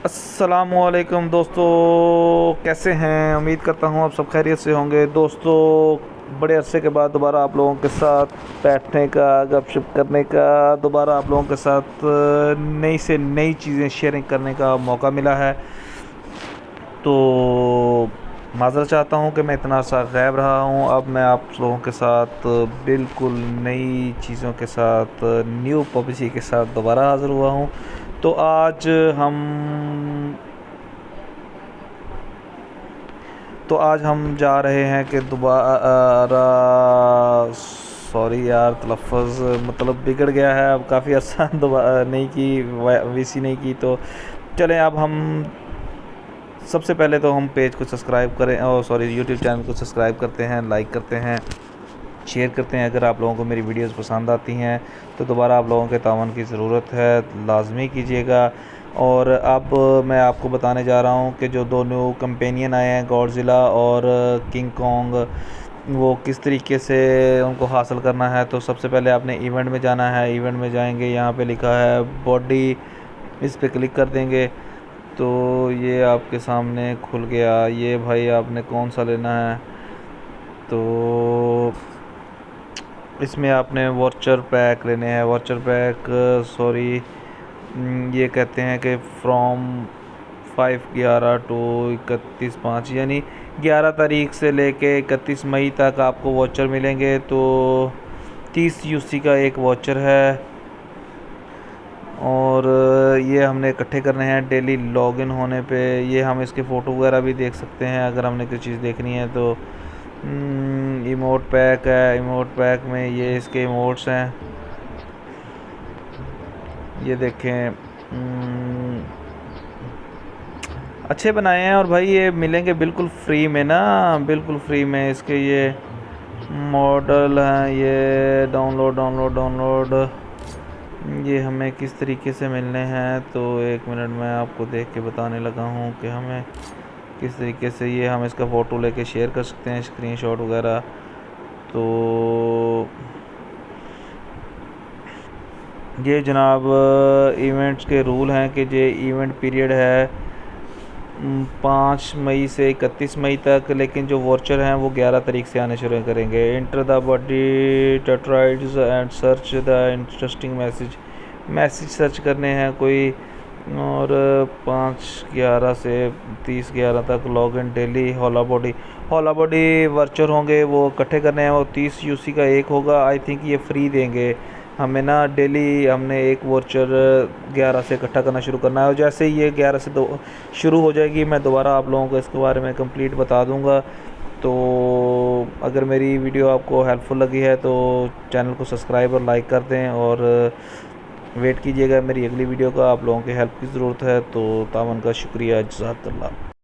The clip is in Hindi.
अस्सलामुअलैकुम दोस्तों, कैसे हैं। उम्मीद करता हूँ आप सब खैरियत से होंगे। दोस्तों, बड़े अरसे के बाद दोबारा आप लोगों के साथ बैठने का, गपशप करने का, दोबारा आप लोगों के साथ नई से नई चीज़ें शेयरिंग करने का मौका मिला है। तो माज़रत चाहता हूँ कि मैं इतना सा गायब रहा हूँ। अब मैं आप लोगों के साथ बिल्कुल नई चीज़ों के साथ, न्यू पॉलिसी के साथ दोबारा हाज़िर हुआ हूँ। तो आज हम जा रहे हैं कि दोबारा, सॉरी यार तलफ़्फ़ुज़ मतलब बिगड़ गया है। अब काफ़ी अर्सा दोबारा नहीं की, वीसी नहीं की। तो चलें, अब हम सबसे पहले तो हम पेज को सब्सक्राइब करें, और सॉरी यूट्यूब चैनल को सब्सक्राइब करते हैं, लाइक करते हैं, शेयर करते हैं। अगर आप लोगों को मेरी वीडियोस पसंद आती हैं तो दोबारा आप लोगों के तावन की ज़रूरत है, लाजमी कीजिएगा। और अब मैं आपको बताने जा रहा हूँ कि जो दो न्यू कंपेनियन आए हैं, गॉडज़िला और किंग कॉन्ग, वो किस तरीके से उनको हासिल करना है। तो सबसे पहले आपने इवेंट में जाना है। इवेंट में जाएंगे, यहाँ पे लिखा है बॉडी, इस पे क्लिक कर देंगे तो ये आपके सामने खुल गया। ये भाई आपने कौन सा लेना है, तो इसमें आपने वॉचर पैक लेने हैं। वॉचर पैक, सॉरी, ये कहते हैं कि फ्रॉम 5/11 टू 31/5, यानी 11 तारीख से लेके 31 मई तक आपको वॉचर मिलेंगे। तो 30 यूसी का एक वॉचर है, और ये हमने इकट्ठे करने हैं डेली लॉगिन होने पे। ये हम इसके फ़ोटो वगैरह भी देख सकते हैं अगर हमने कोई चीज़ देखनी है तो। इमोट पैक है। इमोट पैक में ये इसके इमोट्स हैं, ये देखें। अच्छे बनाए हैं, और भाई ये मिलेंगे बिल्कुल फ्री में ना, बिल्कुल फ्री में। इसके ये मॉडल हैं, ये डाउनलोड ये हमें किस तरीके से मिलने हैं। तो एक मिनट में आपको देख के बताने लगा हूँ कि हमें किस तरीके से, ये हम इसका फ़ोटो लेके शेयर कर सकते हैं, स्क्रीनशॉट वगैरह। तो ये जनाब इवेंट्स के रूल हैं कि ये इवेंट पीरियड है 5 मई से 31 मई तक, लेकिन जो वॉचर हैं वो 11 तारीख से आने शुरू करेंगे। Enter the body tetrads and search the interesting message search करने हैं कोई, और 5/11 से 30/11 तक लॉग इन डेली। होला बॉडी वर्चर होंगे, वो इकट्ठे करने हैं। वो 30 यूसी का एक होगा, आई थिंक ये फ्री देंगे हमें ना। डेली हमने एक वॉचर 11 से इकट्ठा करना शुरू करना है, और जैसे ही ये 11 से शुरू हो जाएगी, मैं दोबारा आप लोगों को इसके बारे में कंप्लीट बता दूंगा। तो अगर मेरी वीडियो आपको हेल्पफुल लगी है तो चैनल को सब्सक्राइब और लाइक कर दें, और वेट कीजिएगा मेरी अगली वीडियो का। आप लोगों की हेल्प की ज़रूरत है, तो तावन का शुक्रिया, जज़ाकल्लाह।